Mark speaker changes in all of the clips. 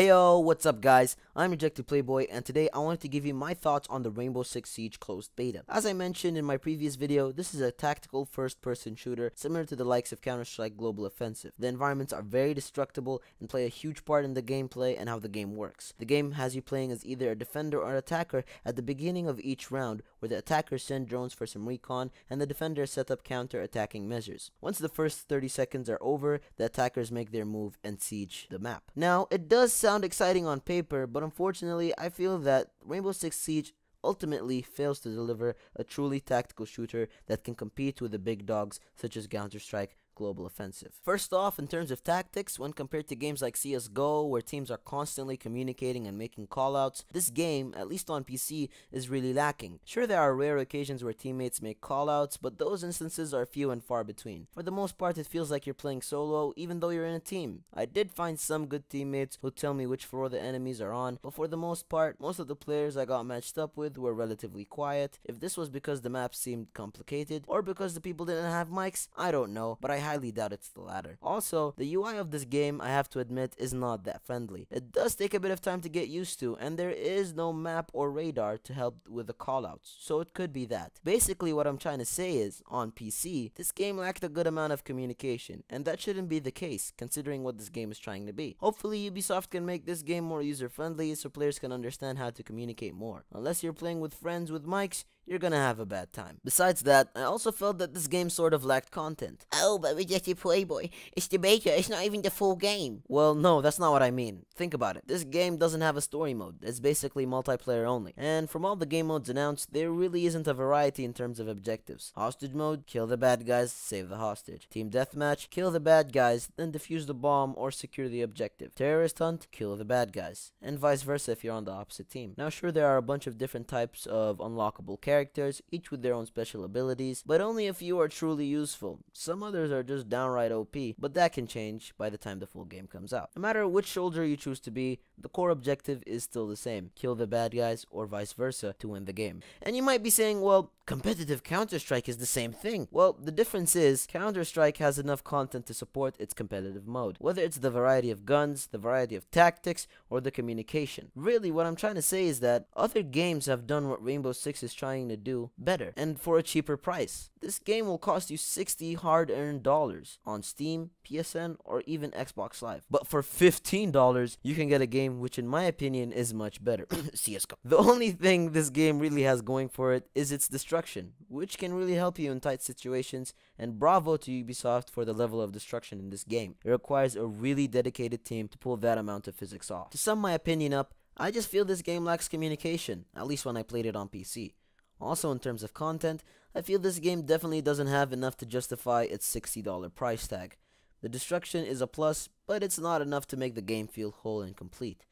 Speaker 1: Heyo, what's up guys? I'm RejectedPlayboy and today I wanted to give you my thoughts on the Rainbow Six Siege closed beta. As I mentioned in my previous video, this is a tactical first-person shooter similar to the likes of Counter-Strike Global Offensive. The environments are very destructible and play a huge part in the gameplay and how the game works. The game has you playing as either a defender or attacker at the beginning of each round, where the attackers send drones for some recon and the defenders set up counter-attacking measures. Once the first 30 seconds are over, the attackers make their move and siege the map. Now, it does sound exciting on paper, but unfortunately, I feel that Rainbow Six Siege ultimately fails to deliver a truly tactical shooter that can compete with the big dogs such as Counter-Strike Global Offensive. First off, in terms of tactics, when compared to games like CSGO, where teams are constantly communicating and making callouts, this game, at least on PC, is really lacking. Sure, there are rare occasions where teammates make callouts, but those instances are few and far between. For the most part, it feels like you're playing solo, even though you're in a team. I did find some good teammates who tell me which floor the enemies are on, but for the most part, most of the players I got matched up with were relatively quiet. If this was because the map seemed complicated, or because the people didn't have mics, I don't know, but I highly doubt it's the latter. Also, the UI of this game, I have to admit, is not that friendly. It does take a bit of time to get used to, and there is no map or radar to help with the callouts, so it could be that. Basically, what I'm trying to say is, on PC, this game lacked a good amount of communication, and that shouldn't be the case, considering what this game is trying to be. Hopefully, Ubisoft can make this game more user-friendly so players can understand how to communicate more. Unless you're playing with friends with mics, you're gonna have a bad time. Besides that, I also felt that this game sort of lacked content.
Speaker 2: Oh, but RejectedPlayboy, it's the beta, it's not even the full game.
Speaker 1: Well, no, that's not what I mean. Think about it. This game doesn't have a story mode. It's basically multiplayer only. And from all the game modes announced, there really isn't a variety in terms of objectives. Hostage mode, kill the bad guys, save the hostage. Team deathmatch, kill the bad guys, then defuse the bomb or secure the objective. Terrorist hunt, kill the bad guys. And vice versa if you're on the opposite team. Now sure, there are a bunch of different types of unlockable characters, each with their own special abilities, but only a few are truly useful. Some others are just downright OP, but that can change by the time the full game comes out. No matter which soldier you choose to be, the core objective is still the same: kill the bad guys or vice versa to win the game. And you might be saying, well, competitive Counter-Strike is the same thing. Well, the difference is, Counter-Strike has enough content to support its competitive mode, whether it's the variety of guns, the variety of tactics, or the communication. Really, what I'm trying to say is that other games have done what Rainbow Six is trying to do better, and for a cheaper price. This game will cost you $60 hard-earned dollars on Steam, PSN, or even Xbox Live. But for $15, you can get a game which in my opinion is much better. CSGO. The only thing this game really has going for it is its destruction, which can really help you in tight situations, and bravo to Ubisoft for the level of destruction in this game. It requires a really dedicated team to pull that amount of physics off. To sum my opinion up, I just feel this game lacks communication, at least when I played it on PC. Also, in terms of content, I feel this game definitely doesn't have enough to justify its $60 price tag. The destruction is a plus, but it's not enough to make the game feel whole and complete.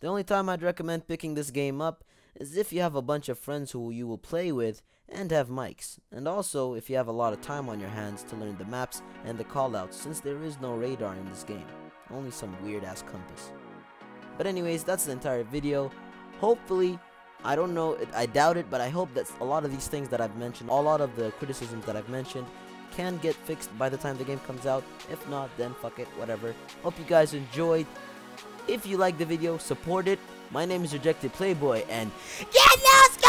Speaker 1: The only time I'd recommend picking this game up is if you have a bunch of friends who you will play with and have mics, and also if you have a lot of time on your hands to learn the maps and the callouts, since there is no radar in this game, only some weird ass compass. But anyways, that's the entire video. Hopefully, I don't know, I doubt it, but I hope that a lot of these things that I've mentioned, a lot of the criticisms that I've mentioned, can get fixed by the time the game comes out. If not, then fuck it, whatever. Hope you guys enjoyed. If you liked the video, support it. My name is RejectedPlayboy, and
Speaker 2: Get lost!